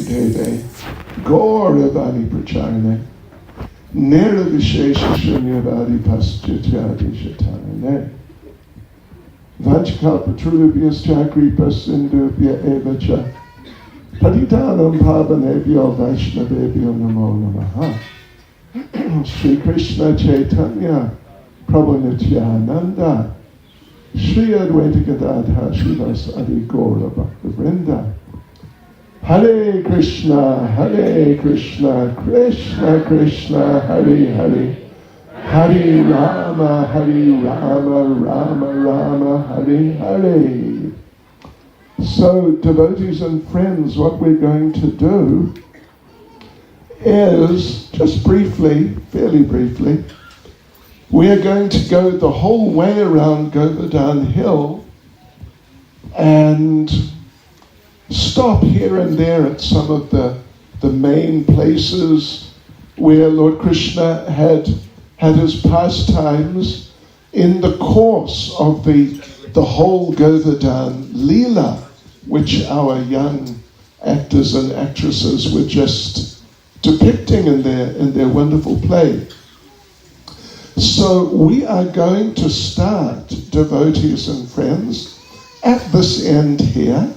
Deve, Gauravani Pracharane, Nera Vishesha Shunyavadi Paschatyadi Shatarane, Vanchakal Patrubhyas Chakripas Sindhubhya Evacha, Patitanam Pavanebhyo Vaishnavebhyo Namo Namaha. Shri Krishna Chaitanya Prabhu Nityananda, Shri Advaita Gadadhar Srivas Adi Gaura Bhakta Vrinda. Hare Krishna, Krishna Krishna, Hare Hare, Hare Rama, Rama Rama, Hare Hare. So, devotees and friends, what we're going to do is, just briefly, fairly briefly, we are going to go the whole way around Govardhan Hill and stop here and there at some of the main places where Lord Krishna had his pastimes in the course of the whole Govardhan Leela, which our young actors and actresses were just depicting in their wonderful play. So we are going to start, devotees and friends, at this end here.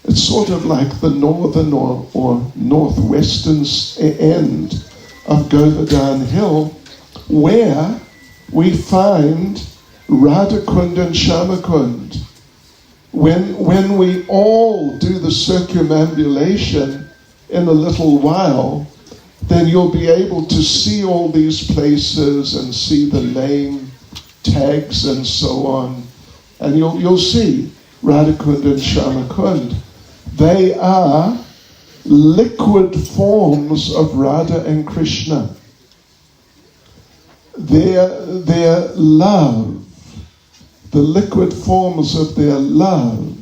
It's sort of like the northern or northwestern end of Govardhan Hill, where we find Radhakund and Shyamakund. When we all do the circumambulation in a little while, then you'll be able to see all these places and see the name tags and so on. And you'll see Radhakund and Shyamakund. They are liquid forms of Radha and Krishna. Their love, the liquid forms of their love.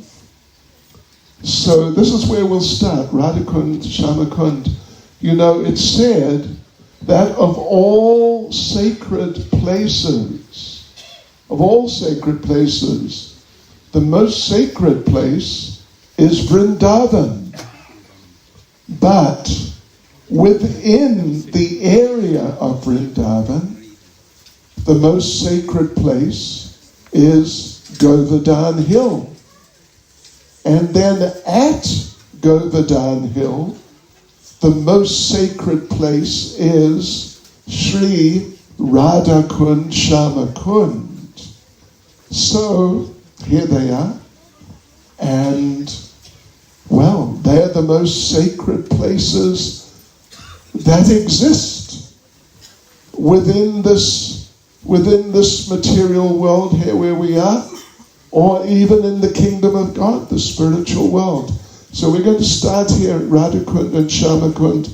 So this is where we'll start, Radhakund, Shyamakund. You know, it's said that of all sacred places, the most sacred place is Vrindavan. But within the area of Vrindavan, the most sacred place is Govardhan Hill. And then at Govardhan Hill, the most sacred place is Sri Radhakund Shyamakund. So here they are, and well, they're the most sacred places that exist within this material world here where we are, or even in the kingdom of God, the spiritual world. So we're going to start here at Radhakund and Shyamakund,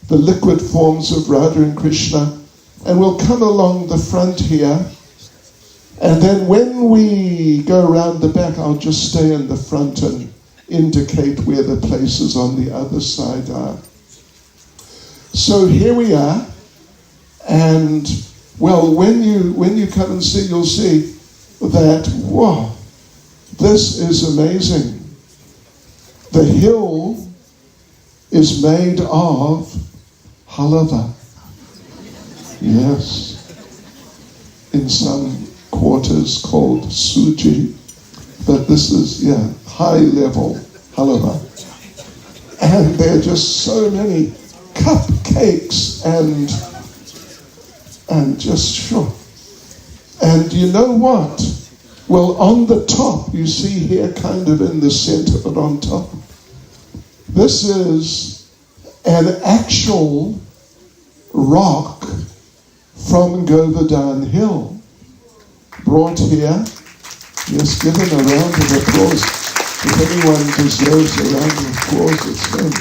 the liquid forms of Radha and Krishna, and we'll come along the front here, and then when we go around the back, I'll just stay in the front and indicate where the places on the other side are. So here we are, and well, when you come and see, you'll see that, whoa, this is amazing. The hill is made of halava. Yes. In some quarters called suji. But this is, high level halava. And there are just so many cupcakes and just sure. And you know what? Well, on the top, you see here kind of in the center, but on top, this is an actual rock from Govardhan Hill, brought here. Yes, give him a round of applause. If anyone deserves a round of applause, it's him.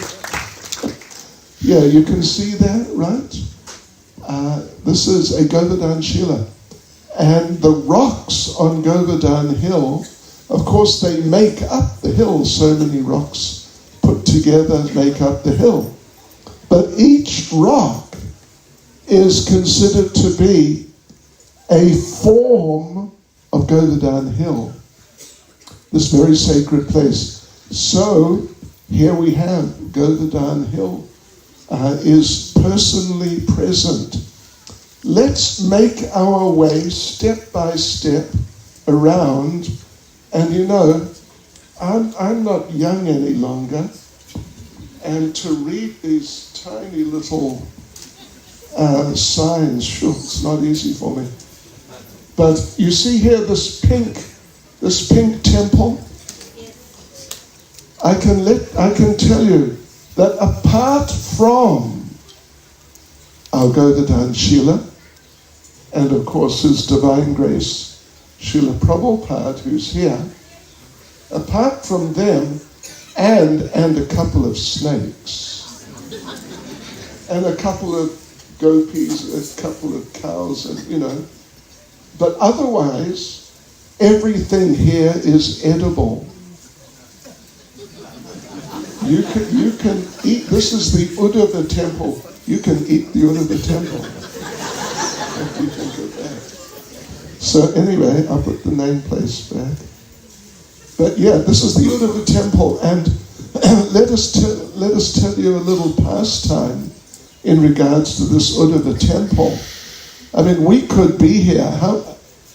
Yeah, you can see that, right? This is a Govardhan Shila. And the rocks on Govardhan Hill, of course, they make up the hill. So many rocks put together make up the hill. But each rock is considered to be a form of Govardhan Hill, this very sacred place. So here we have Govardhan Hill is personally present. Let's make our way step by step around. And you know, I'm not young any longer, and to read these tiny little signs, sure, it's not easy for me. But you see here this pink temple. I can tell you that apart from our Govardhan Sheila, and of course His Divine Grace, Srila Prabhupada, who's here, apart from them, and a couple of snakes, and a couple of gopis, a couple of cows, and you know, but otherwise, everything here is edible. You can eat. This is the Uddhava temple. You can eat the Uddhava temple. What do you think of that? So anyway, I'll put the name place back. But yeah, this is the Uddhava temple, and let us tell you a little pastime in regards to this Uddhava temple. I mean, we could be here.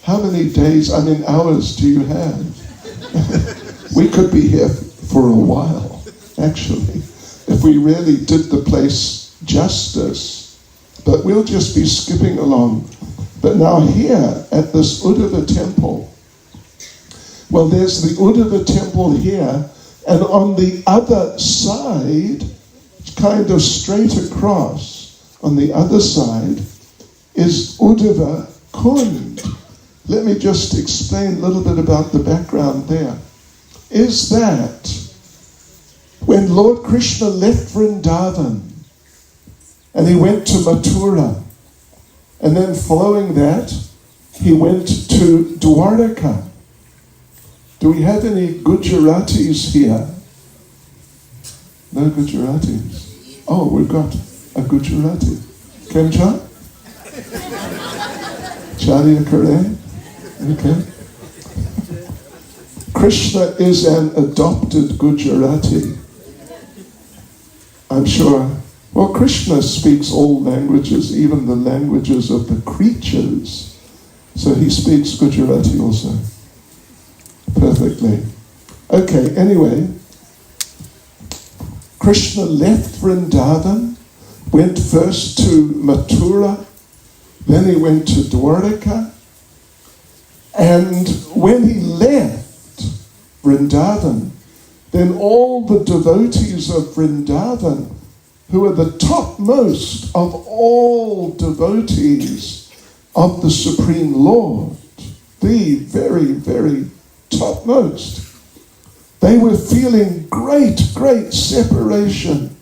How many days? I mean, hours do you have? We could be here for a while. Actually, if we really did the place justice, but we'll just be skipping along. But now here at this Uddhava temple, well, there's the Uddhava temple here, and on the other side, kind of straight across, on the other side, is Uddhava Kund. Let me just explain a little bit about the background there. Is that when Lord Krishna left Vrindavan and he went to Mathura, and then following that, he went to Dwarka. Do we have any Gujaratis here? No Gujaratis? Oh, we've got a Gujarati. Kemcha? Charya Kare? Okay. Krishna is an adopted Gujarati. I'm sure. Well, Krishna speaks all languages, even the languages of the creatures. So he speaks Gujarati also. Perfectly. Okay, anyway. Krishna left Vrindavan, went first to Mathura, then he went to Dwarka, and when he left Vrindavan, then all the devotees of Vrindavan, who are the topmost of all devotees of the Supreme Lord, the very, very topmost, they were feeling great separation,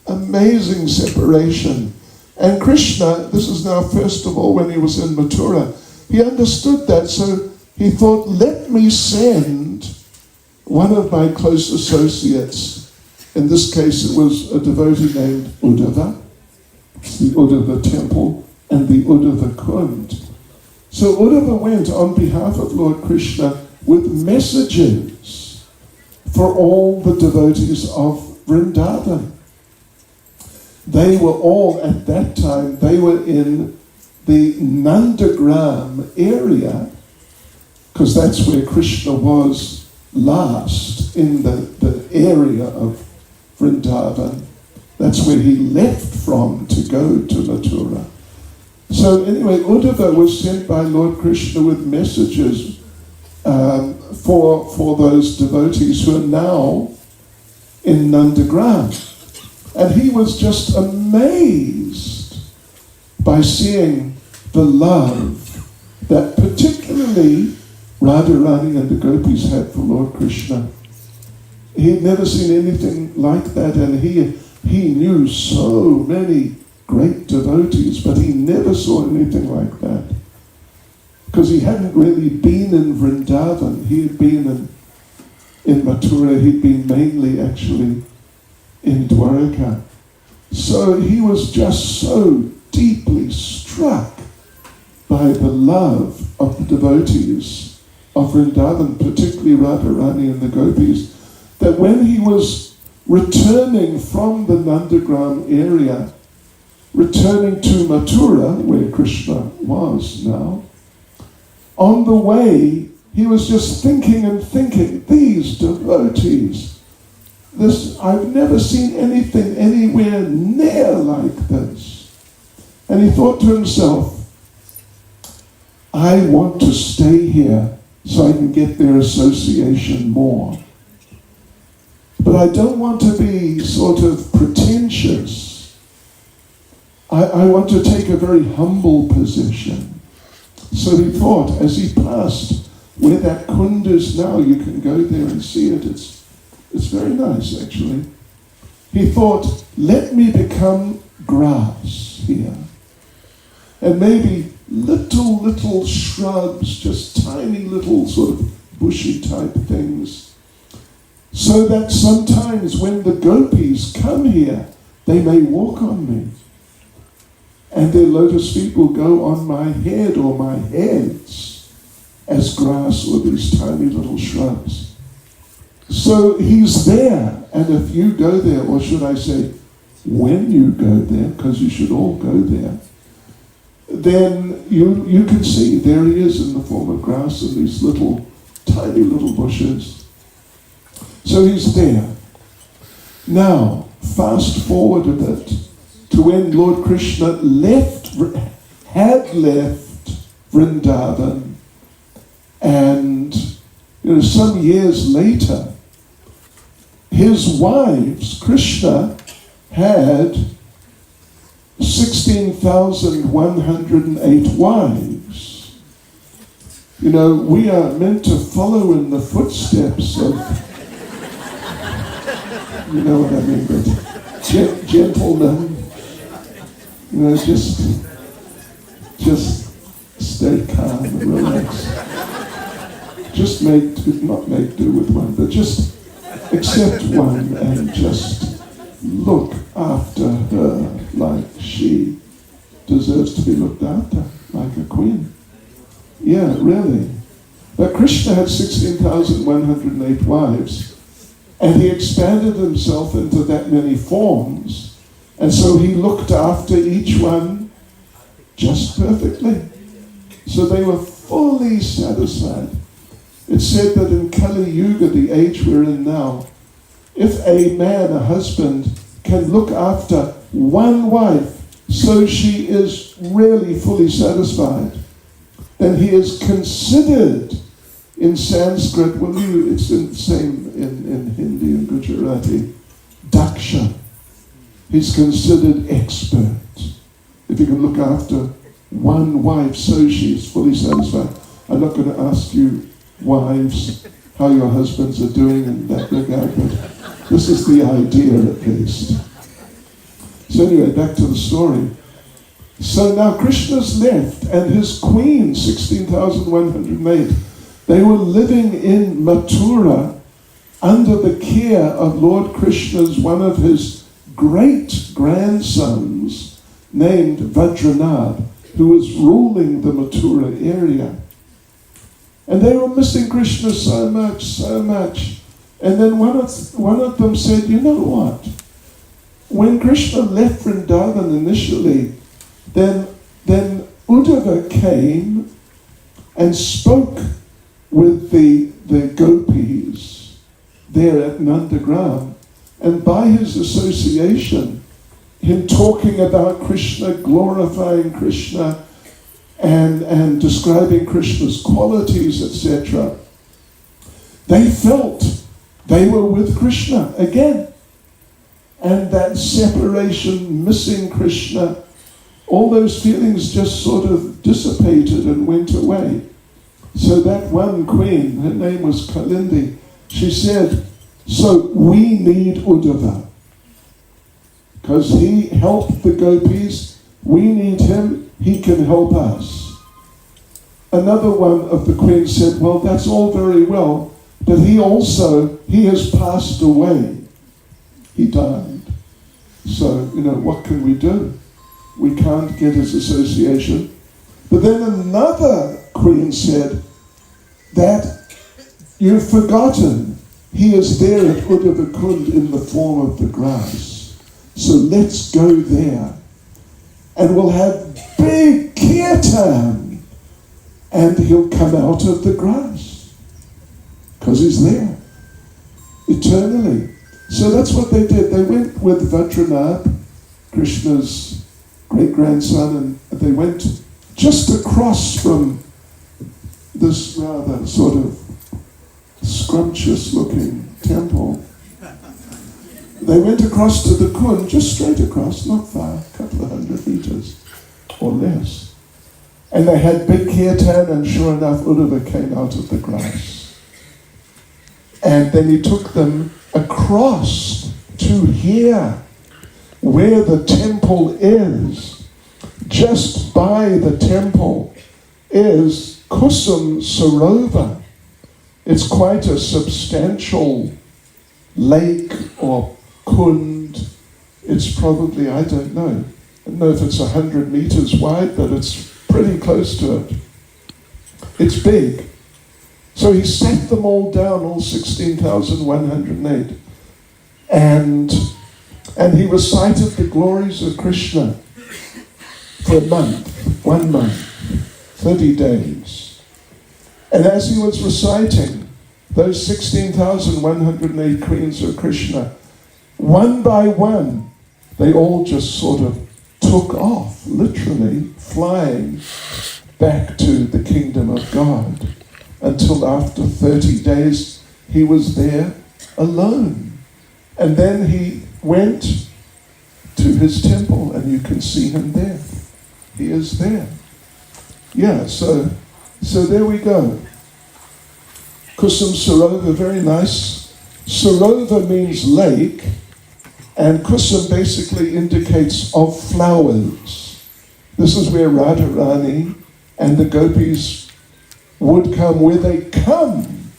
amazing separation. And Krishna, this is now first of all when he was in Mathura, he understood that, so he thought, let me send one of my close associates. In this case, it was a devotee named Uddhava, the Uddhava temple, and the Uddhava Kund. So Uddhava went on behalf of Lord Krishna with messages for all the devotees of Vrindavan. They were all, at that time, they were in the Nandagram area, because that's where Krishna was last, in the area of Vrindavan. That's where he left from to go to Mathura. So anyway, Uddhava was sent by Lord Krishna with messages for those devotees who are now in Nandagram. And he was just amazed by seeing the love that particularly Radharani and the gopis had for Lord Krishna. He had never seen anything like that, and he knew so many great devotees, but he never saw anything like that. Because he hadn't really been in Vrindavan. He had been in Mathura. He'd been mainly actually in Dwarka. So he was just so deeply struck by the love of the devotees of Vrindavan, particularly Radharani and the gopis, that when he was returning from the Nandagram area, returning to Mathura, where Krishna was now, on the way, he was just thinking and thinking, these devotees, I've never seen anything anywhere near like this. And he thought to himself, I want to stay here so I can get their association more. But I don't want to be sort of pretentious. I want to take a very humble position. So he thought, as he passed where that kund is now, you can go there and see it. It's very nice, actually. He thought, let me become grass here. And maybe little shrubs, just tiny little sort of bushy type things, so that sometimes when the gopis come here, they may walk on me. And their lotus feet will go on my head or my heads as grass or these tiny little shrubs. So he's there, and if you go there, or should I say, when you go there, because you should all go there, then you can see there he is in the form of grass and these tiny little bushes. So he's there. Now, fast forward a bit to when Lord Krishna had left Vrindavan, and some years later, his wives, Krishna had 16,108 wives. We are meant to follow in the footsteps of, you know what I mean, but gentlemen, just stay calm and relax. Just not make do with one, but just accept one and just look after her like she deserves to be looked after, like a queen. Yeah, really. But Krishna had 16,108 wives, and he expanded himself into that many forms, and so he looked after each one just perfectly. So they were fully satisfied. It's said that in Kali Yuga, the age we're in now, if a man, a husband, can look after one wife so she is really fully satisfied, then he is considered in Sanskrit, it's the same in Hindi and Gujarati, Daksha. He's considered expert. If he can look after one wife so she's fully satisfied. I'm not going to ask you, wives, how your husbands are doing in that regard, but this is the idea at least. So anyway, back to the story. So now Krishna's left, and his queen, 16,108, they were living in Mathura under the care of Lord Krishna's, one of his great grandsons, named Vajranath, who was ruling the Mathura area. And they were missing Krishna so much. And then one of them said, you know what? When Krishna left Vrindavan initially, then Uddhava came and spoke with the gopis there at Nandagram. And by his association, him talking about Krishna, glorifying Krishna, and describing Krishna's qualities, etc., they felt they were with Krishna again. And that separation, missing Krishna, all those feelings just sort of dissipated and went away. So that one queen, her name was Kalindi, she said, so we need Uddhava. Because he helped the gopis, we need him, he can help us. Another one of the queens said, well, that's all very well, but he has passed away. He died. So, what can we do? We can't get his association. But then another queen said that you've forgotten He is there at Uddhavakund in the form of the grass. So let's go there. And we'll have big kirtan. And he'll come out of the grass. Because he's there. Eternally. So that's what they did. They went with Vajranath, Krishna's great-grandson, and they went just across from this rather sort of scrumptious-looking temple. They went across to the Kund, just straight across, not far, a couple of 100 meters or less. And they had big kirtan, and sure enough, Uddhava came out of the grass. And then he took them across to here, where the temple is. Just by the temple is Kusum Sarovar. It's quite a substantial lake or kund. It's probably, I don't know if it's 100 meters wide, but it's pretty close to it. It's big. So he sat them all down, all 16,108. And he recited the glories of Krishna for a month, 1 month, 30 days. And as he was reciting, those 16,108 queens of Krishna, one by one, they all just sort of took off, literally flying back to the kingdom of God. Until after 30 days, he was there alone. And then he went to his temple, and you can see him there. He is there. Yeah, so there we go. Kusum Sarovar, very nice. Sarovar means lake, and Kusum basically indicates of flowers. This is where Radharani and the gopis would come, where they come.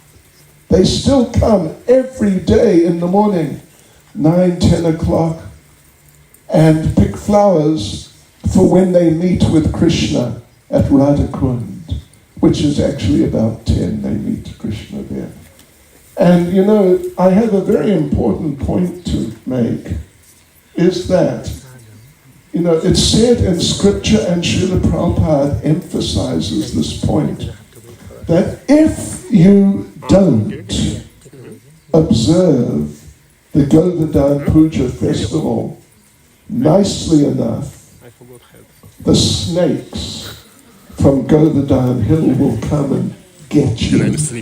They still come every day in the morning, 9, 10 o'clock, and pick flowers for when they meet with Krishna at Radhakund, which is actually about 10, they meet Krishna there. And you know, I have a very important point to make, is that, you know, it's said in scripture, and Srila Prabhupada emphasizes this point, that if you don't observe the Govardhan Puja festival nicely enough, the snakes from Govardhan Hill will come and get you. So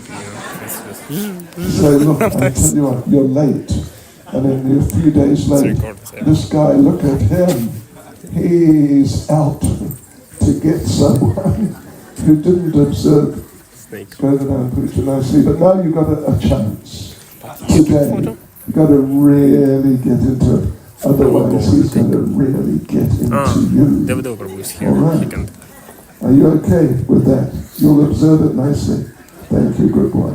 look, I tell you what, you're late. And then a few days late, this guy, look at him. He's out to get someone who didn't observe Govardhan Puja nicely. But now you've got a chance. Today, you've got to really get into it. Otherwise, he's going to really get into you. All right. Are you okay with that? You'll observe it nicely. Thank you, good boy.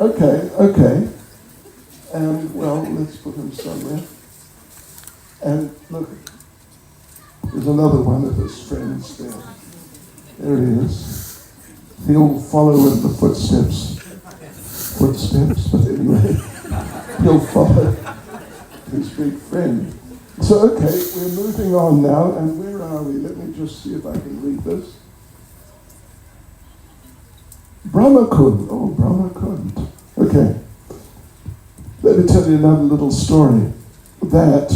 Okay. And, well, let's put him somewhere. And look, there's another one of his friends there. There he is. He'll follow in the footsteps, but anyway, he'll follow his big friend. So, okay, we're moving on now, and where are we? Let me just see if I can read this. Brahmakund. Oh, Brahmakund. Okay. Let me tell you another little story. That,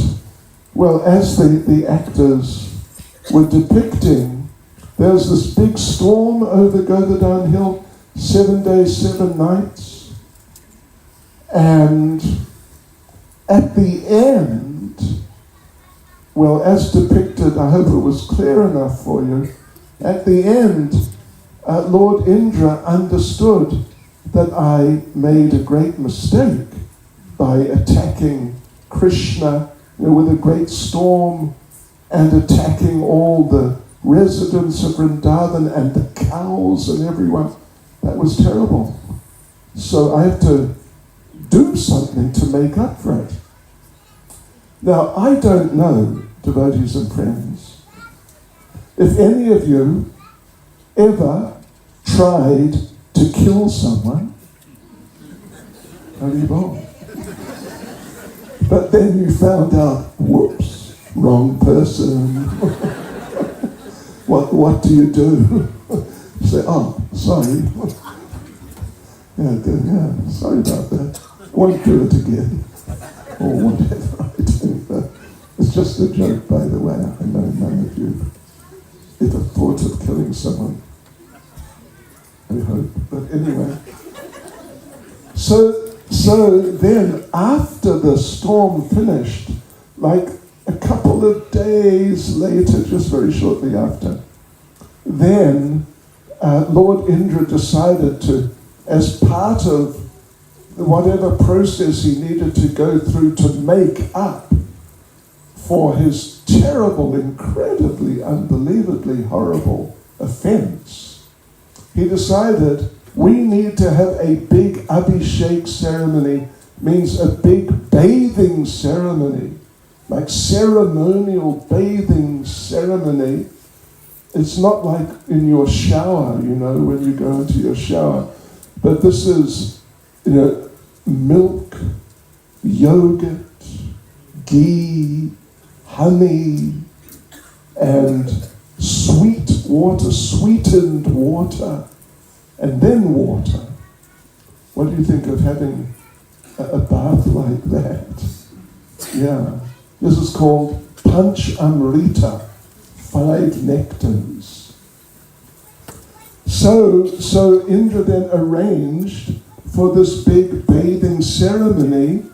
well, as the actors were depicting, there's this big storm over Govardhan Hill, 7 days, 7 nights. And at the end, well, as depicted, I hope it was clear enough for you, at the end, Lord Indra understood that I made a great mistake by attacking Krishna, you know, with a great storm and attacking all the residents of Vrindavan and the cows and everyone. That was terrible. So I have to do something to make up for it. Now, I don't know, devotees and friends, if any of you ever tried to kill someone Haribol. But then you found out, whoops, wrong person. What do you do? You say, oh, sorry. Yeah, sorry about that. Won't do it again. Or whatever, I don't know. It's just a joke, by the way. I know none of you ever thought of killing someone. I hope. But anyway. So then, after the storm finished, like a couple of days later, just very shortly after, then Lord Indra decided to, as part of whatever process he needed to go through to make up for his terrible, incredibly, unbelievably horrible offense, he decided we need to have a big Abhishek ceremony, means a big bathing ceremony, like ceremonial bathing ceremony. It's not like in your shower, when you go into your shower, but this is, milk, yogurt, ghee, honey, and sweet water, sweetened water, and then water. What do you think of having a bath like that? Yeah. This is called Panch Amrita, 5 nectars. So Indra then arranged for this big bathing ceremony,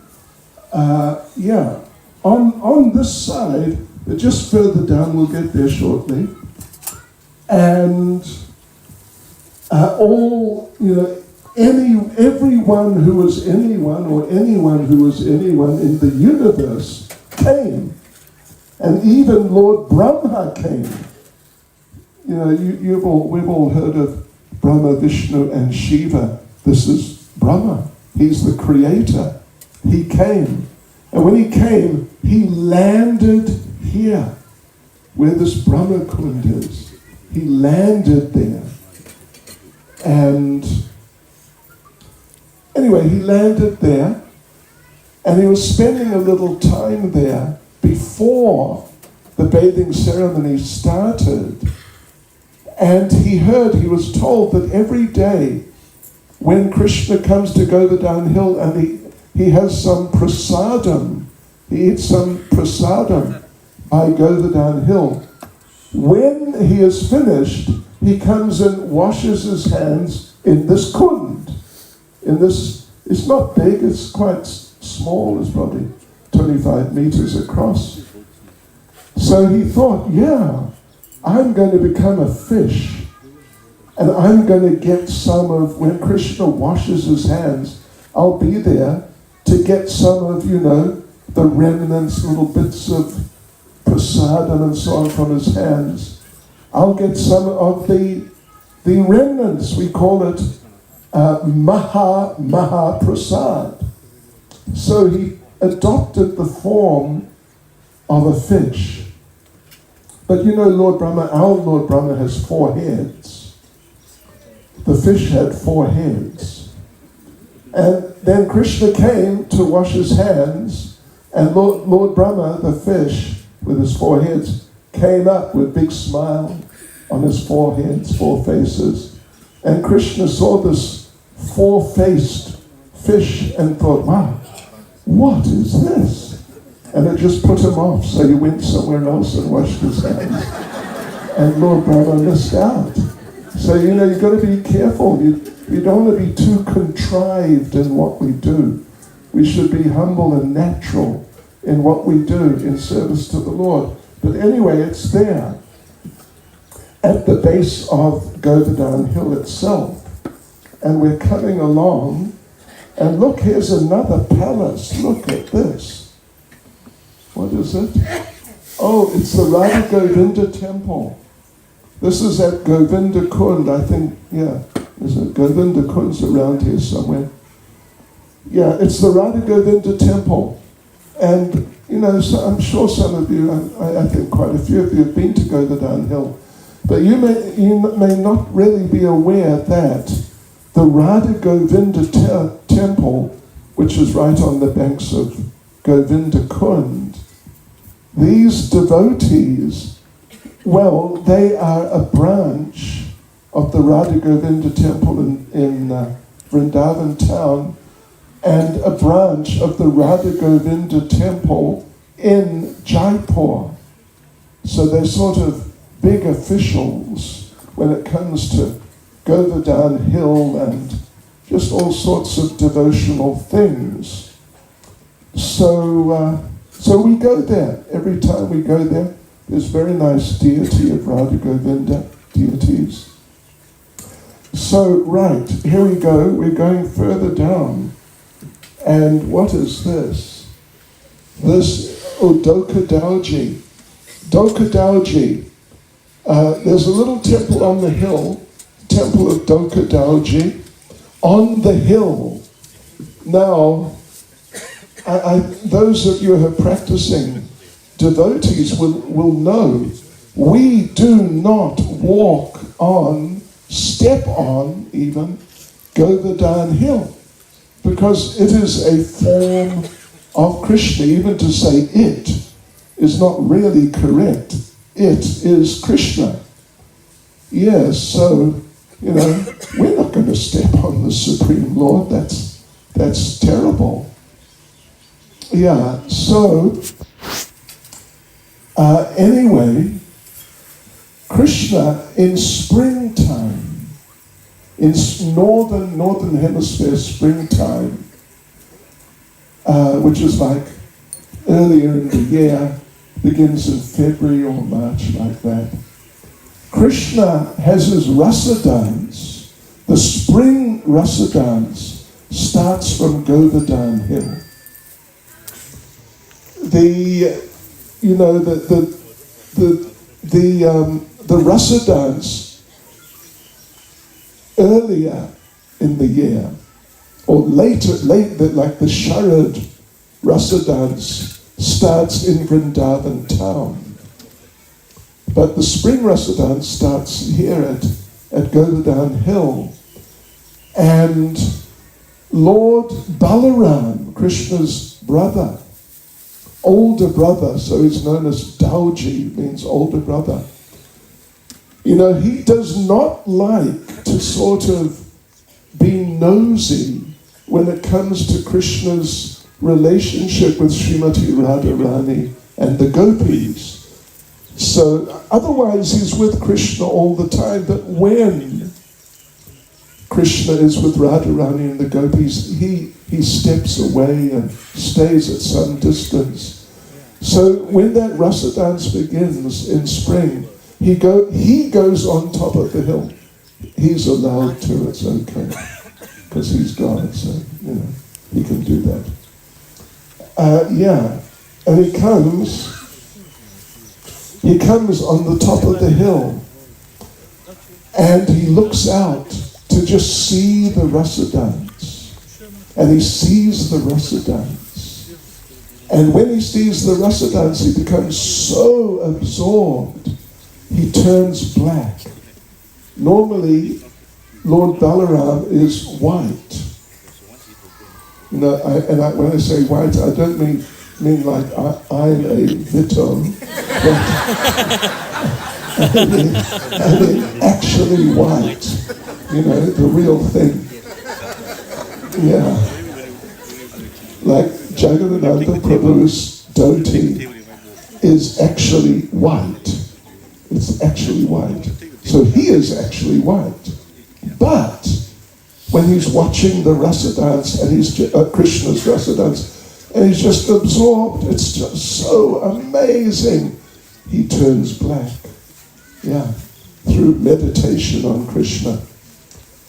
on this side, but just further down, we'll get there shortly, and everyone who was anyone, or anyone who was anyone in the universe came, and even Lord Brahma came. We've all heard of Brahma, Vishnu, and Shiva. This is Brahma. He's the creator. He came. And when he came, he landed here, where this Brahma Kund is. He landed there. And anyway, he landed there, and he was spending a little time there before the bathing ceremony started. And he was told that every day when Krishna comes to Govardhan Hill and he has some prasadam, he eats some prasadam by Govardhan Hill, when he is finished, he comes and washes his hands in this kund. It's not big, it's quite small, it's probably 25 meters across. So he thought, I'm going to become a fish, and I'm going to get some of, when Krishna washes his hands, I'll be there to get some of, the remnants, little bits of prasadam and so on from his hands. I'll get some of the remnants. We call it Maha Prasad. So he adopted the form of a fish. But Lord Brahma, our Lord Brahma has 4 heads. The fish had 4 heads. And then Krishna came to wash his hands, and Lord Brahma, the fish, with his 4 heads, came up with a big smile on his 4 heads, 4 faces. And Krishna saw this 4-faced fish and thought, wow, what is this? And it just put him off, so he went somewhere else and washed his hands. And Lord Brahma missed out. So, you've got to be careful. You don't want to be too contrived in what we do. We should be humble and natural in what we do in service to the Lord. But anyway, it's there at the base of Govardhan Hill itself. And we're coming along, and look, here's another palace. Look at this. What is it? Oh, it's the Radha Govinda temple. This is at Govinda Kund, I think, is it Govinda Kund's around here somewhere? Yeah, it's the Radha Govinda temple. And, so I'm sure some of you, I think quite a few of you have been to Govardhan Hill. But you may not really be aware that the Radha Govinda temple which is right on the banks of Govinda Kund, these devotees, well, they are a branch of the Radha Govinda temple in Vrindavan town, and a branch of the Radha Govinda temple in Jaipur. So they're sort of big officials when it comes to Govardhan Hill and just all sorts of devotional things. So we go there. Every time we go there, there's very nice deity of Radha Govinda, deities. So, right, here we go. We're going further down. And what is this? Doka Dauji. Doka Dauji. There's a little temple on the hill, Temple of Doka Dauji, on the hill. Now, those of you who are practicing devotees will know we do not walk on, step on even, Govardhan Hill, because it is a form of Krishna. Even to say it is not really correct. It is Krishna. Yes, so, we're not going to step on the Supreme Lord. That's terrible. Yeah, so, anyway, Krishna in springtime, in northern hemisphere springtime, which is like earlier in the year, begins in February or March, like that. Krishna has his rasa dance. The spring rasa dance starts from Govardhan Hill. The rasa dance earlier in the year, or later, like the Sharad rasa dance starts in Vrindavan town. But the spring rasa dance starts here at Govardhan Hill. And Lord Balaram, Krishna's brother, older brother, so he's known as Dauji, means older brother. He does not like to sort of be nosy when it comes to Krishna's relationship with Srimati Radharani and the gopis. So otherwise he's with Krishna all the time, but when Krishna is with Radharani and the gopis, he steps away and stays at some distance. So when that rasa dance begins in spring, he goes on top of the hill. He's allowed to, it's okay, because he's God, so, he can do that. And he comes on the top of the hill, and he looks out to just see the rasa dance. And he sees the rasa dance. And when he sees the rasa dance, he becomes so absorbed, he turns black. Normally, Lord Balaram is white. When I say white, I don't mean like I'm a Vitom, but I mean actually white, the real thing. Yeah. Like Jagannatha Prabhu's dhoti is actually white. It's actually white. So he is actually white. But when he's watching the rasa dance, and he's Krishna's rasa dance, and he's just absorbed, it's just so amazing, he turns black. Yeah, through meditation on Krishna.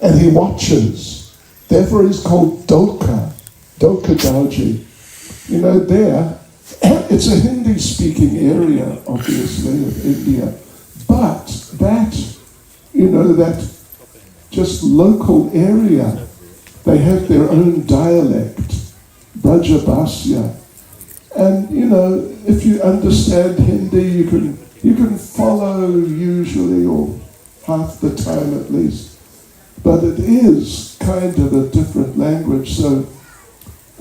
And he watches. Therefore he's called Doka Dauji. There, it's a Hindi-speaking area, obviously, of India. But that just local area, they have their own dialect, Brajabhasya. And, if you understand Hindi, you can follow usually, or half the time at least. But it is kind of a different language. So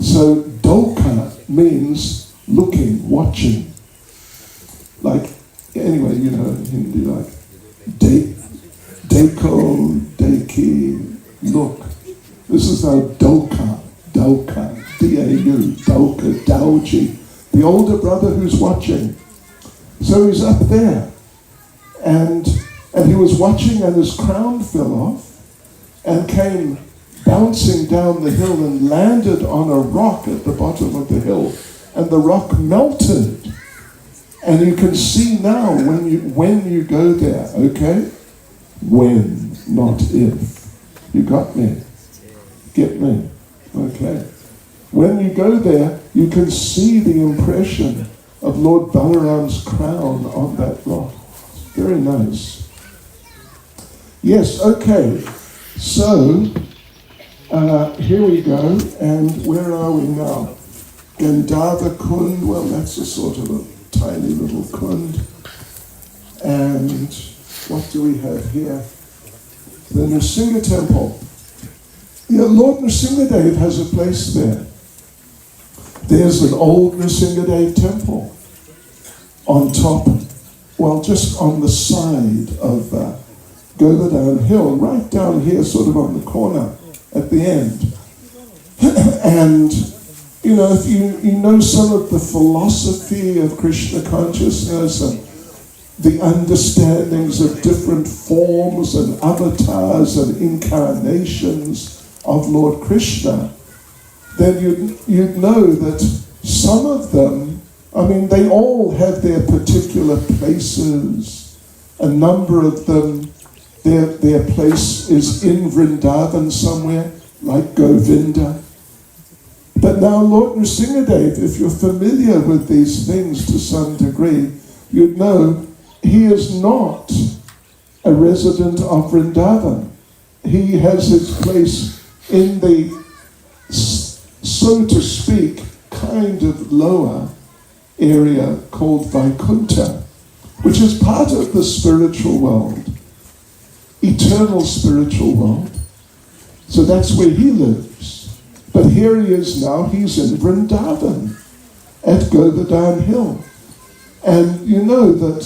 So Dolka means looking, watching. Like, anyway, you know, in Hindi, like, deko, deki, look. This is our Dolka, D-A-U, Dolka, Dauji, the older brother who's watching. So he's up there, and he was watching, and his crown fell off, and came bouncing down the hill and landed on a rock at the bottom of the hill, and the rock melted. And you can see now when you go there, okay? When, not if. You got me? Get me? Okay. When you go there, you can see the impression of Lord Balaram's crown on that rock. Very nice. Yes, okay. So, here we go, and where are we now? Gandharva Kund, well, that's a sort of a tiny little kund. And what do we have here? The Nrsimha Temple. Yeah, Lord Nrsimhadev has a place there. There's an old Nrsimhadev temple on top, well, just on the side of Govardhan Hill, right down here, sort of on the corner at the end. And, you know, if you know some of the philosophy of Krishna consciousness and the understandings of different forms and avatars and incarnations of Lord Krishna, then you'd know that some of them, I mean, they all have their particular places. A number of them, their place is in Vrindavan somewhere, like Govinda. But now Lord Nrsimhadev, if you're familiar with these things to some degree, you'd know he is not a resident of Vrindavan. He has his place in the, so to speak, kind of lower area called Vaikuntha, which is part of the spiritual world, eternal spiritual world. So that's where he lives. But here he is now, he's in Vrindavan, at Govardhan Hill. And you know that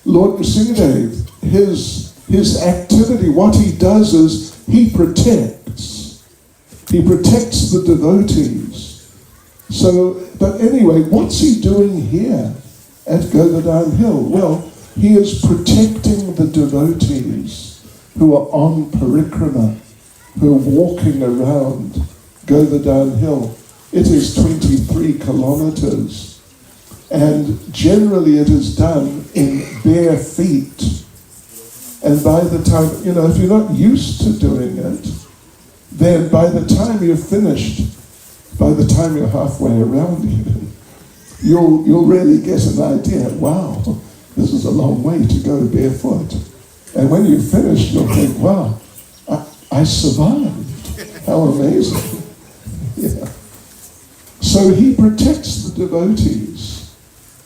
Lord Nrsimhadev, his activity, what he does is he protects the devotees. So, but anyway, what's he doing here at Govardhan Hill? Well, he is protecting the devotees who are on parikrama, who are walking around Govardhan Hill. It is 23 kilometers. And generally it is done in bare feet. And by the time, you know, if you're not used to doing it, then by the time you're finished, by the time you're halfway around even, you'll really get an idea, wow, this is a long way to go barefoot. And when you've finished, you'll think, wow, I survived. How amazing. Yeah. So he protects the devotees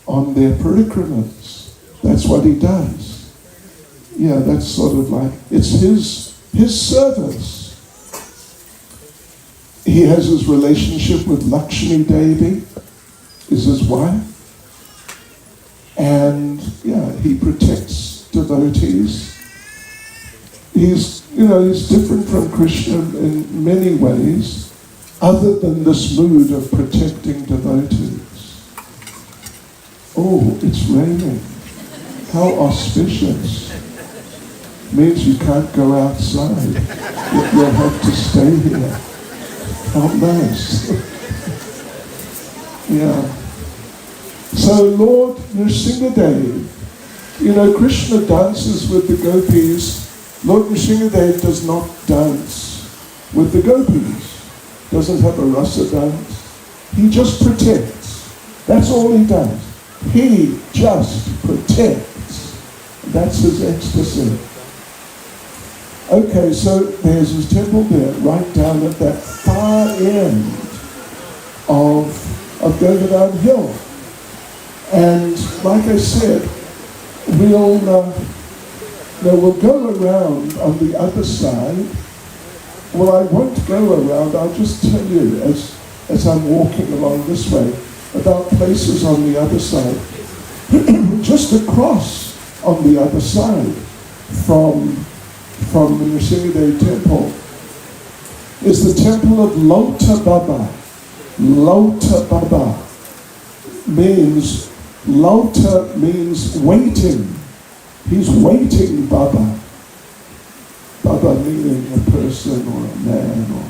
on their parikramas. That's what he does. Yeah, that's sort of like, it's his service. He has his relationship with Lakshmi Devi, is his wife. And yeah, he protects devotees. He's different from Krishna in many ways, other than this mood of protecting devotees. Oh, it's raining. How auspicious. Means you can't go outside. You'll have to stay here. How nice. Yeah. So Lord Nrsimhadev, you know, Krishna dances with the gopis. Lord Nrsimhadev does not dance with the gopis. Doesn't have a rasa dance. He just protects. That's all he does. He just protects. That's his ecstasy. Okay, so there's his temple there, right down at that far end of Govardhan Hill. And like I said, we'll go around on the other side, Well, I won't go around. I'll just tell you as I'm walking along this way about places on the other side. Just across on the other side from the Nrsimhadev temple is the temple of Lota Baba. Lota Baba means waiting. He's waiting Baba. Baba meaning a person or a man or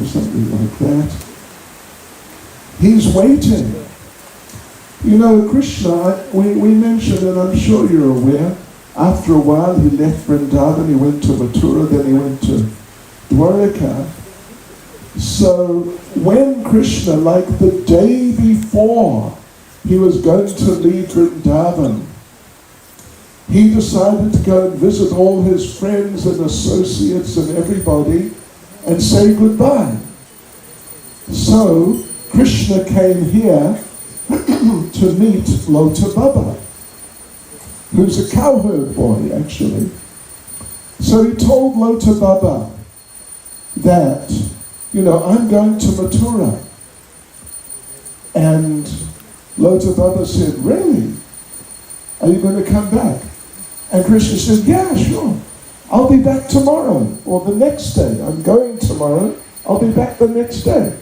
something like that. He's waiting. Krishna, we mentioned, and I'm sure you're aware, after a while he left Vrindavan, he went to Mathura, then he went to Dwaraka. So when Krishna, like the day before he was going to leave Vrindavan, he decided to go and visit all his friends and associates and everybody and say goodbye. So Krishna came here to meet Lota Baba, who's a cowherd boy, actually. So he told Lota Baba that, I'm going to Mathura. And Lota Baba said, really? Are you going to come back? And Krishna said, yeah, sure. I'll be back tomorrow or the next day. I'm going tomorrow. I'll be back the next day.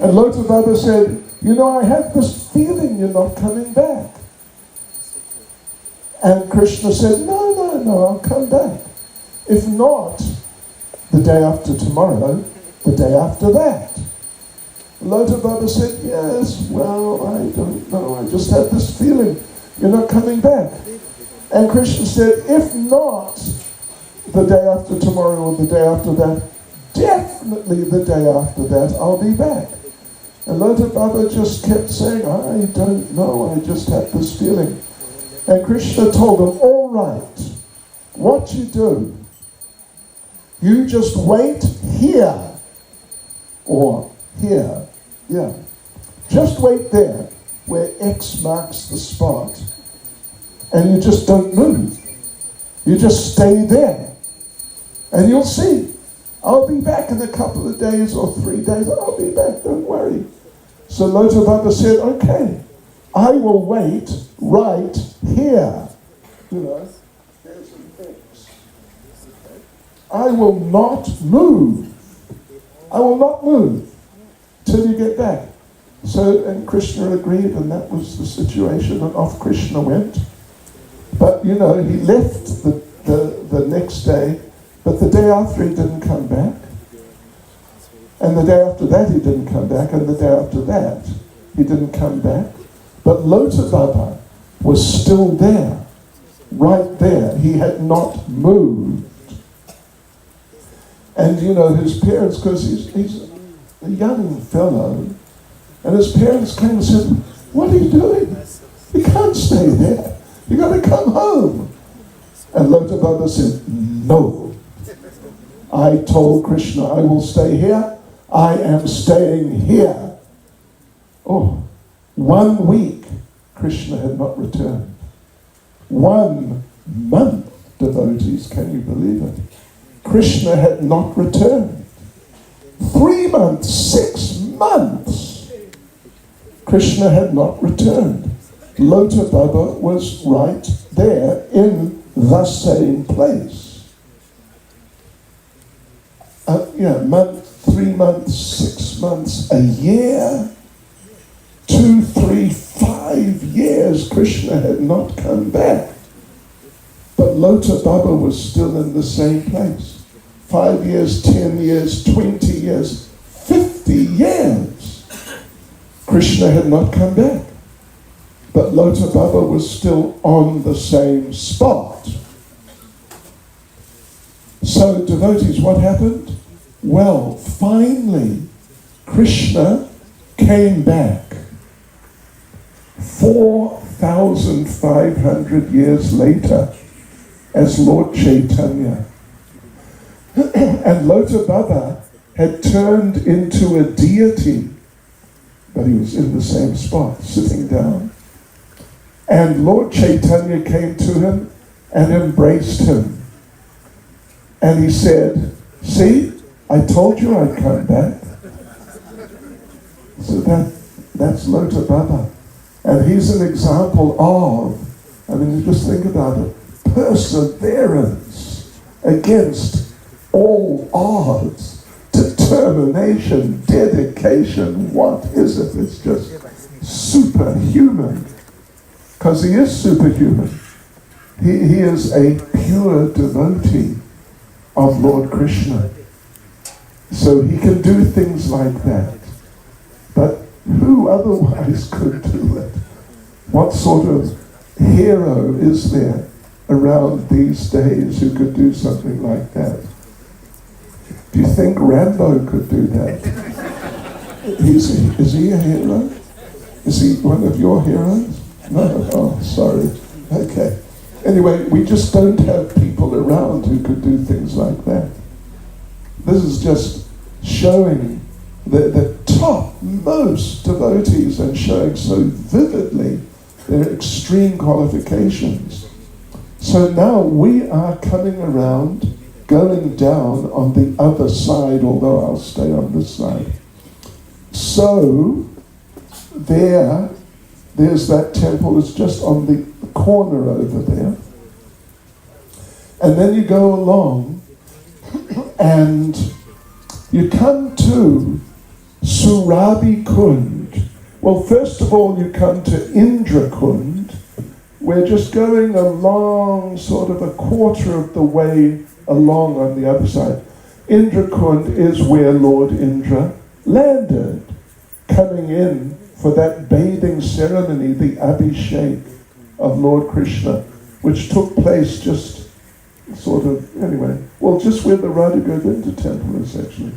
And Lota Baba said, I have this feeling you're not coming back. And Krishna said, no, I'll come back. If not, the day after tomorrow, the day after that. Lota Baba said, yes, well, I don't know. I just have this feeling you're not coming back. And Krishna said, if not the day after tomorrow or the day after that, definitely the day after that, I'll be back. And Lota Baba just kept saying, I don't know, I just have this feeling. And Krishna told him, all right, what you do, you just wait here, or here, yeah. Just wait there, where X marks the spot, and you just don't move. You just stay there, and you'll see. I'll be back in a couple of days or 3 days. I'll be back, don't worry. So Lota Baba said, okay, I will wait right here. There's an X. I will not move. I will not move till you get back. So, and Krishna agreed, and that was the situation, and off Krishna went. But, he left the next day, but the day after he didn't come back. And the day after that he didn't come back, and the day after that he didn't come back. But Lota Baba was still there, right there. He had not moved. And his parents, because he's a young fellow, and his parents came and said, what are you doing? You can't stay there. You got to come home. And Lota Baba said, no. I told Krishna, I will stay here. I am staying here. Oh, 1 week, Krishna had not returned. 1 month, devotees, can you believe it? Krishna had not returned. 3 months, 6 months, Krishna had not returned. Lota Baba was right there in the same place. Month, 3 months, 6 months, a year, 2, 3, 5 years, Krishna had not come back. But Lota Baba was still in the same place. 5 years, 10 years, 20 years, 50 years. Krishna had not come back. But Lota Baba was still on the same spot. So, devotees, what happened? Well, finally, Krishna came back 4,500 years later as Lord Chaitanya. And Lota Baba had turned into a deity, but he was in the same spot, sitting down. And Lord Chaitanya came to him and embraced him. And he said, See, I told you I'd come back. So that's Lota Baba. And he's an example of, I mean, just think about it, perseverance against all odds, determination, dedication. What is it? It's just superhuman. Because he is superhuman. He is a pure devotee of Lord Krishna. So he can do things like that. But who otherwise could do it? What sort of hero is there around these days who could do something like that? Do you think Rambo could do that? Is he a hero? Is he one of your heroes? No? Oh, sorry. Okay. Anyway, we just don't have people around who could do things like that. This is just showing the topmost devotees and showing so vividly their extreme qualifications. So now we are coming around, going down on the other side, although I'll stay on this side. So there's that temple. It's just on the corner over there. And then you go along and you come to Surabhi Kund. Well, first of all, you come to Indra Kund. We're just going along sort of a quarter of the way along on the other side. Indra Kund is where Lord Indra landed, coming in for that bathing ceremony, the Abhishek of Lord Krishna, which took place just sort of, anyway, well, just where the Radha Govinda temple is actually.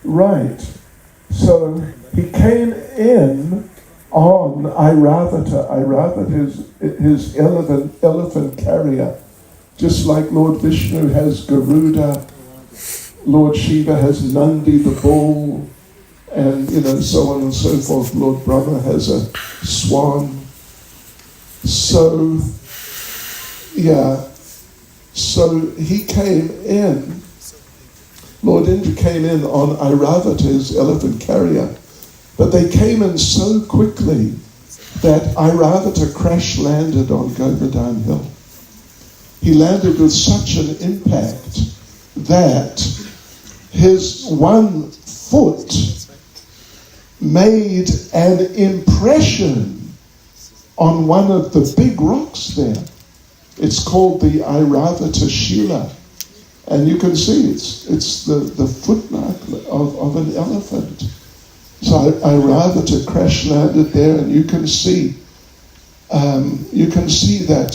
Right. So he came in on Airavata. Airavata is his elephant carrier. Just like Lord Vishnu has Garuda, Lord Shiva has Nandi the bull, and so on and so forth. Lord Brahma has a swan. So, so he came in, Lord Indra came in on Airavata, his elephant carrier, but they came in so quickly that Airavata crash-landed on Govardhan Hill. He landed with such an impact that his one foot made an impression on one of the big rocks there. It's called the Airavata Shila. And you can see it's the footmark of an elephant. So Airavata crash landed there, and you can see that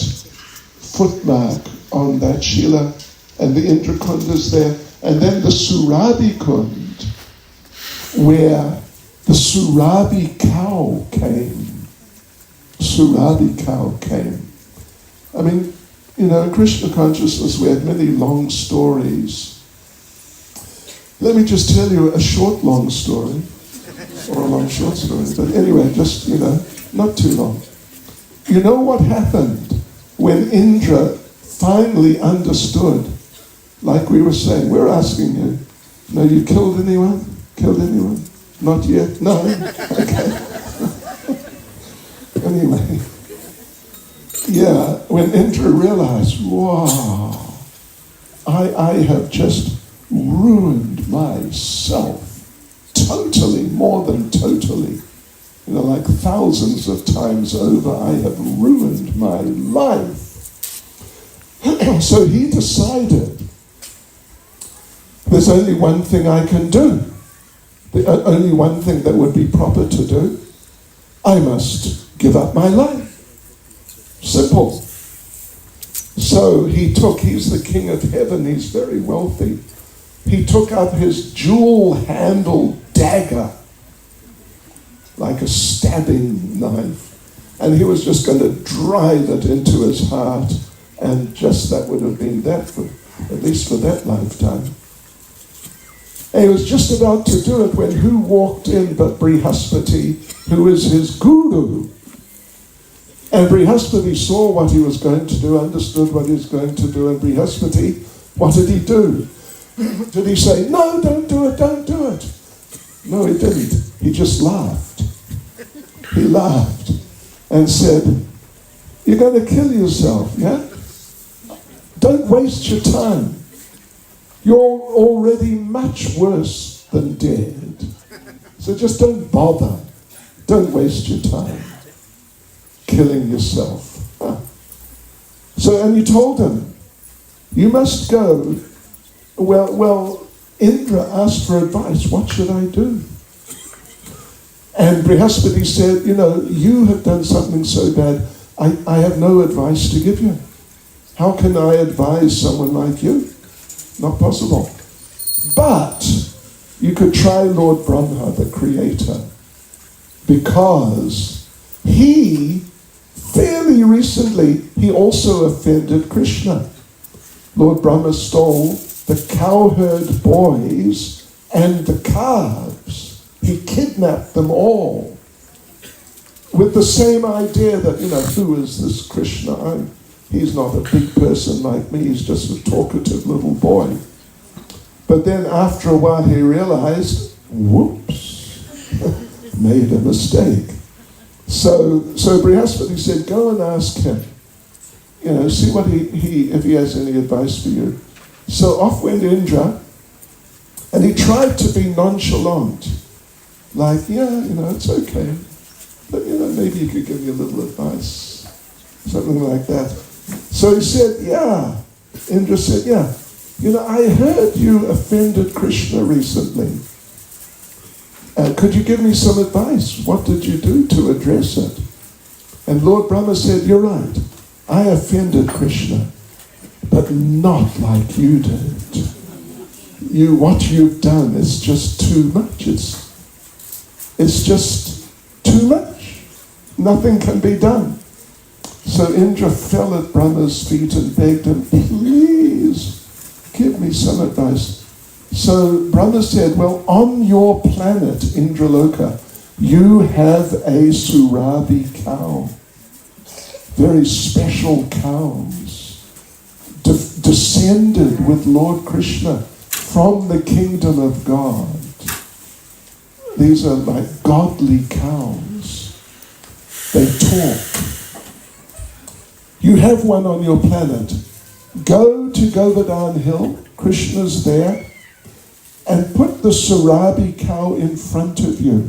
footmark on that Shila, and the Indra Kund is there. And then the Surabhi Kund, where the Surabhi cow came. Surabhi cow came. I mean, in Krishna consciousness, we have many long stories. Let me just tell you a short long story, or a long short story. But anyway, just, not too long. You know what happened when Indra finally understood, like we were saying, we're asking you, you killed anyone? Killed anyone? Not yet? No? Okay. Anyway. Yeah, when Indra realized, wow, I have just ruined myself totally, more than totally. Like thousands of times over, I have ruined my life. So he decided, there's only one thing I can do. The only one thing that would be proper to do. I must give up my life. Simple. So he's the king of heaven, he's very wealthy. He took up his jewel-handled dagger, like a stabbing knife, and he was just going to drive it into his heart, and just that would have been that, at least for that lifetime. And he was just about to do it when who walked in but Brihaspati, who is his guru. And Brihaspati saw what he was going to do, understood what he was going to do, and Brihaspati, what did he do? Did he say, no, don't do it, don't do it? No, he didn't. He just laughed. He laughed and said, you're going to kill yourself, yeah? Don't waste your time. You're already much worse than dead. So just don't bother. Don't waste your time killing yourself. Huh. So, and you told him, you must go. Well, Indra asked for advice. What should I do? And Brihaspati said, you have done something so bad, I have no advice to give you. How can I advise someone like you? Not possible. But you could try Lord Brahma, the creator, because he, fairly recently, he also offended Krishna. Lord Brahma stole the cowherd boys and the calves. He kidnapped them all with the same idea that, who is this Krishna? He's not a big person like me, he's just a talkative little boy. But then after a while he realized, whoops, made a mistake. So Brihaspati said, go and ask him. See what if he has any advice for you. So off went Indra, and he tried to be nonchalant. Like, it's okay. But, maybe you could give me a little advice. Something like that. So he said, yeah. Indra said, yeah. I heard you offended Krishna recently. Could you give me some advice? What did you do to address it? And Lord Brahma said, you're right. I offended Krishna, but not like you did. What you've done is just too much. It's just too much. Nothing can be done. So Indra fell at Brahma's feet and begged him, please, give me some advice. So Brahma said, well, on your planet, Indraloka, you have a Surabhi cow. Very special cows. Descended with Lord Krishna from the kingdom of God. These are like godly cows. They talk. You have one on your planet. Go to Govardhan Hill, Krishna's there, and put the Surabhi cow in front of you.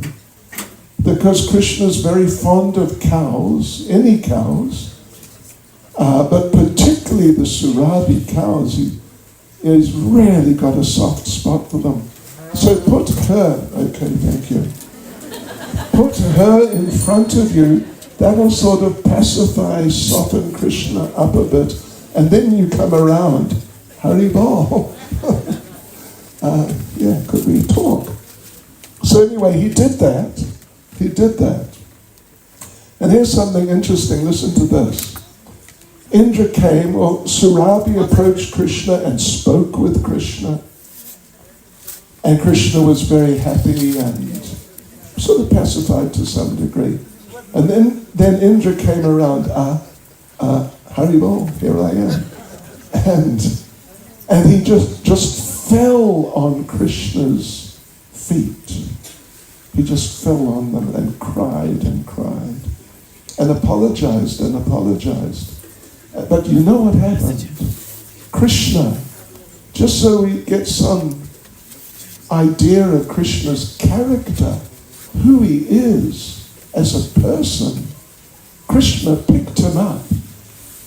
Because Krishna's very fond of cows, any cows, but particularly the Surabhi cows. He's really got a soft spot for them. So put her, okay, thank you. Put her in front of you. That'll sort of pacify, soften Krishna up a bit. And then you come around, Haribol. Could we talk? So anyway, he did that. He did that. And here's something interesting. Listen to this. Indra came, Surabhi approached Krishna and spoke with Krishna. And Krishna was very happy and sort of pacified to some degree. And then Indra came around, Haribol, here I am. And he just fell on Krishna's feet. He just fell on them and cried and apologized and apologized. But you know what happened? Krishna, just so we get some idea of Krishna's character, who he is as a person, Krishna picked him up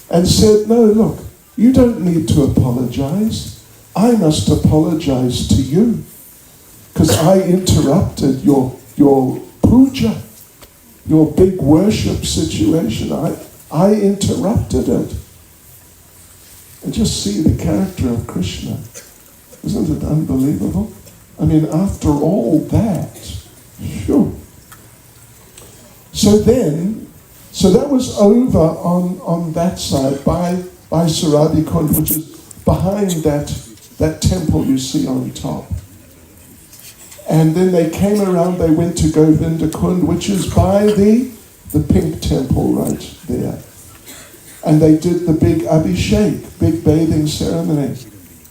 and said, no, look, you don't need to apologize. I must apologize to you because I interrupted your puja, your big worship situation. I interrupted it. And just see the character of Krishna. Isn't it unbelievable? I mean, after all that, phew. So that was over on that side by Surabhi Kund, which is behind that temple you see on top. And then they came around, they went to Govinda Kund, which is by the pink temple right there. And they did the big abhishek, big bathing ceremony,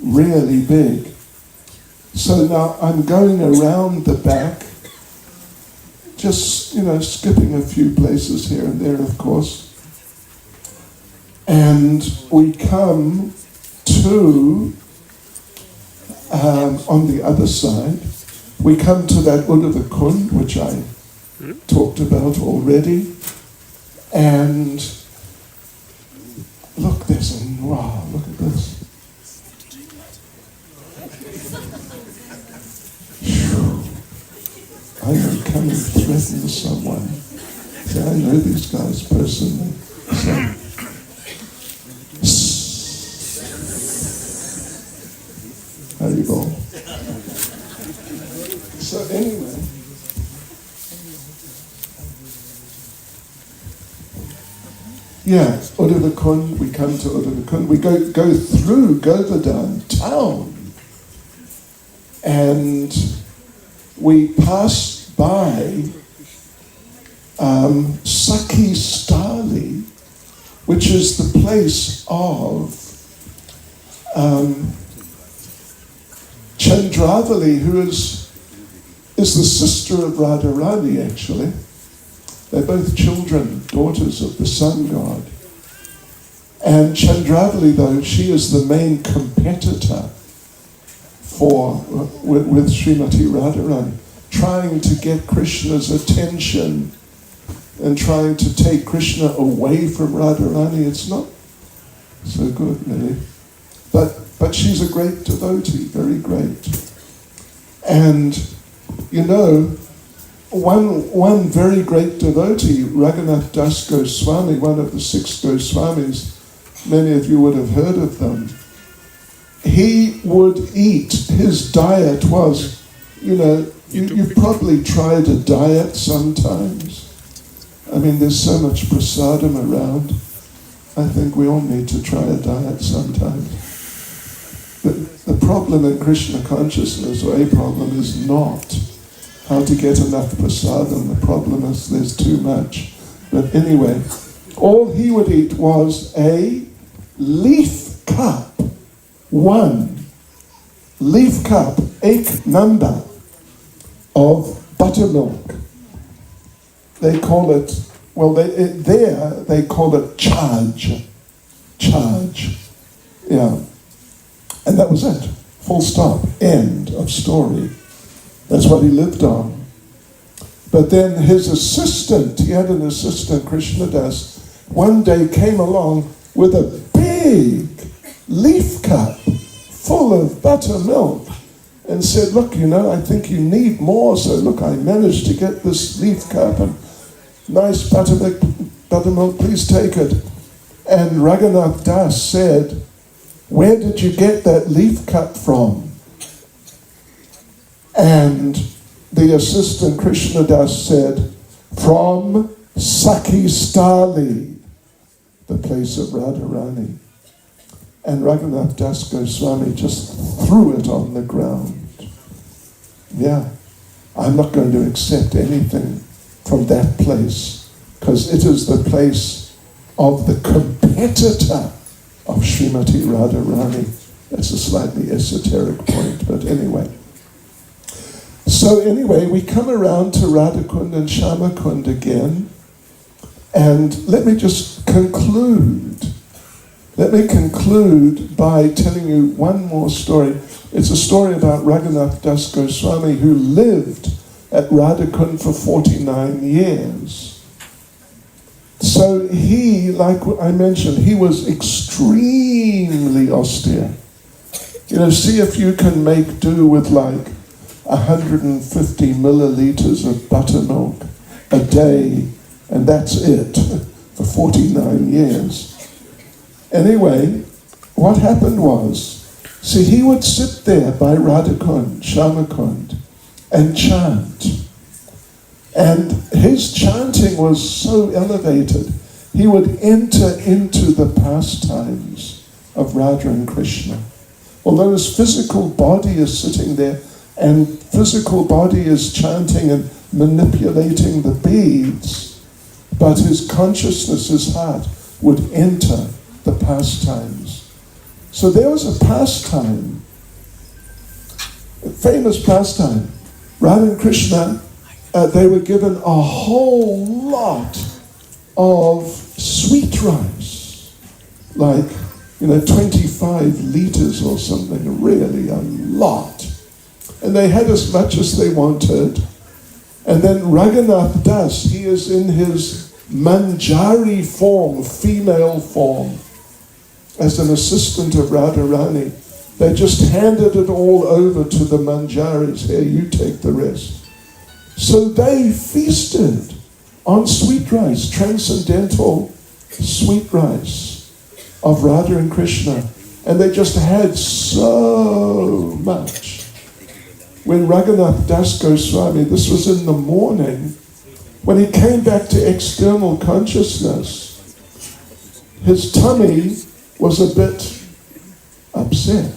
really big. So now I'm going around the back, just, skipping a few places here and there, of course. And we come to, on the other side, we come to that Kund, which I talked about already. And look, wow, look at this. I am coming to threaten someone. See, I know these guys personally. There you go. So anyway, Kund, we come to Kund. We go through Govardhan town, and we pass by Sakhi Stali, which is the place of Chandravali, who is the sister of Radharani, actually. They're both daughters of the sun god. And Chandravali, though, she is the main competitor with Srimati Radharani, trying to get Krishna's attention and trying to take Krishna away from Radharani. It's not so good, really. But she's a great devotee, very great. And, one very great devotee, Raghunath Das Goswami, one of the 6 Goswamis, many of you would have heard of them, he would eat, his diet was, you probably tried a diet sometimes. I mean, there's so much prasadam around. I think we all need to try a diet sometimes. The problem in Krishna consciousness, or a problem, is not how to get enough prasadam. The problem is there's too much. But anyway, all he would eat was a leaf cup, 1 leaf cup, ek number of buttermilk. They call it, they call it charge. Yeah. And that was it. Full stop. End of story. That's what he lived on. But then his assistant, he had an assistant, Krishnadas, one day came along with a big leaf cup full of buttermilk and said, look, I think you need more. So look, I managed to get this leaf cup and nice buttermilk, please take it. And Raghunath Das said, where did you get that leaf cup from? And the assistant Krishnadas said, from Sakhi Stali, the place of Radharani. And Raghunath Das Goswami just threw it on the ground. Yeah, I'm not going to accept anything from that place, because it is the place of the competitor of Srimati Radharani. That's a slightly esoteric point, but anyway. So anyway, we come around to Radhakund and Shyamakund again, and let me just conclude. Let me conclude by telling you one more story. It's a story about Raghunath Das Goswami, who lived at Radhakund for 49 years. So he, like I mentioned, he was extremely austere. See if you can make do with like 150 milliliters of buttermilk a day, and that's it for 49 years. Anyway, what happened was, see, he would sit there by Radhakund, Shyamakund, and chant. And his chanting was so elevated, he would enter into the pastimes of Radha and Krishna. Although his physical body is sitting there, and physical body is chanting and manipulating the beads, but his consciousness, his heart, would enter the pastimes. So there was a pastime famous pastime. Radha and Krishna, they were given a whole lot of sweet rice, like 25 liters or something, really a lot. And they had as much as they wanted. And then Raghunath Das, he is in his Manjari form, female form, as an assistant of Radharani. They just handed it all over to the Manjaris. Here, you take the rest. So they feasted on sweet rice, transcendental sweet rice of Radha and Krishna. And they just had so much. When Raghunath Das Goswami, this was in the morning, when he came back to external consciousness, his tummy was a bit upset.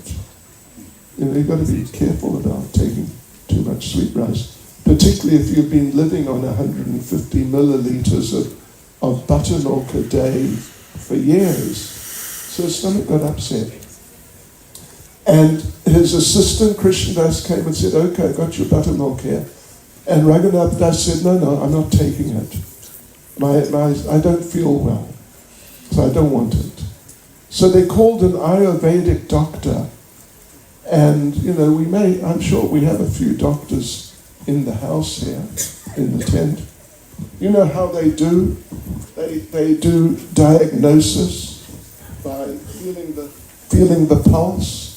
You've got to be careful about taking too much sweet rice, particularly if you've been living on 150 milliliters of buttermilk a day for years. So his stomach got upset. And his assistant, Krishnadas, came and said, okay, I got your buttermilk here. And Raghunath Das said, no, I'm not taking it. I don't feel well, so I don't want it. So they called an Ayurvedic doctor. And, I'm sure we have a few doctors in the house here, in the tent. You know how they do? They do diagnosis by feeling the pulse.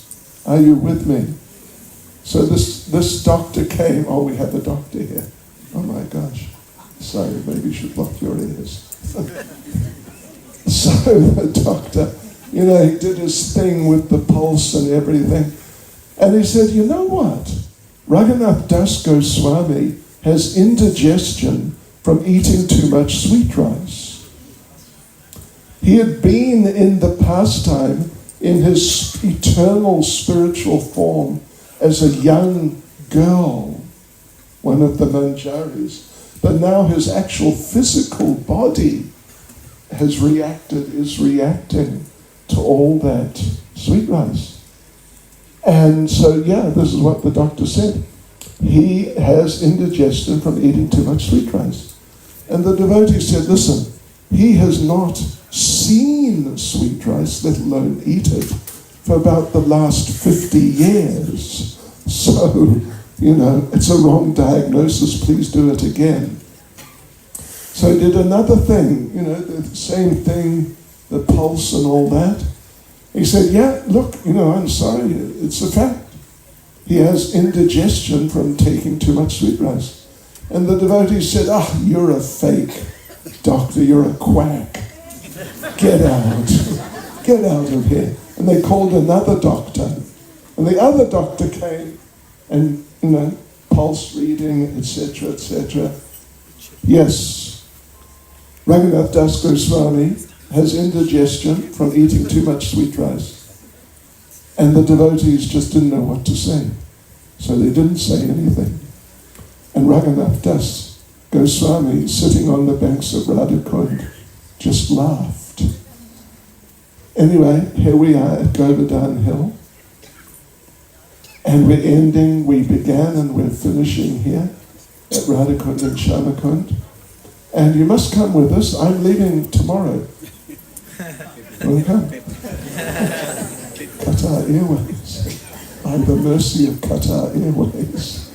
Are you with me? So this doctor came. Oh, we have a doctor here. Oh my gosh. Sorry, maybe you should block your ears. So the doctor, he did his thing with the pulse and everything. And he said, you know what? Raghunath Das Goswami has indigestion from eating too much sweet rice. He had been in the pastime in his eternal spiritual form as a young girl, one of the Manjaris. But now his actual physical body is reacting to all that sweet rice. And so, this is what the doctor said. He has indigestion from eating too much sweet rice. And the devotee said, listen, he has not seen sweet rice, let alone eat it, for about the last 50 years. So, it's a wrong diagnosis, please do it again. So he did another thing, the same thing, the pulse and all that. He said, look, I'm sorry, it's a fact. He has indigestion from taking too much sweet rice. And the devotee said, you're a fake doctor, you're a quack. Get out of here. And they called another doctor. And the other doctor came and, pulse reading, etc., etc. Yes, Raghunath Das Goswami has indigestion from eating too much sweet rice. And the devotees just didn't know what to say. So they didn't say anything. And Raghunath Das Goswami, sitting on the banks of Radhakund, just laughed. Anyway, here we are at Govardhan Hill. And we began and we're finishing here at Radhakund and Shamakund. And you must come with us. I'm leaving tomorrow. Will you come? Qatar Airways. I'm the mercy of Qatar Airways.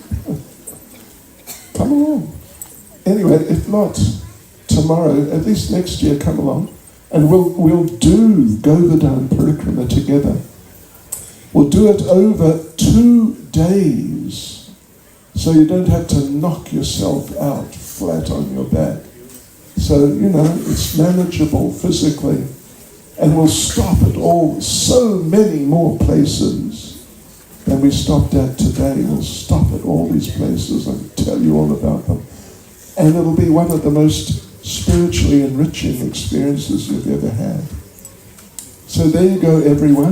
Come along. Anyway, if not tomorrow, at least next year, come along. And we'll do Govardhan Parikrama together. We'll do it over 2 days. So you don't have to knock yourself out flat on your back. So, it's manageable physically. And we'll stop at so many more places than we stopped at today. We'll stop at all these places and tell you all about them. And it'll be one of the most spiritually enriching experiences you've ever had. So there you go, everyone.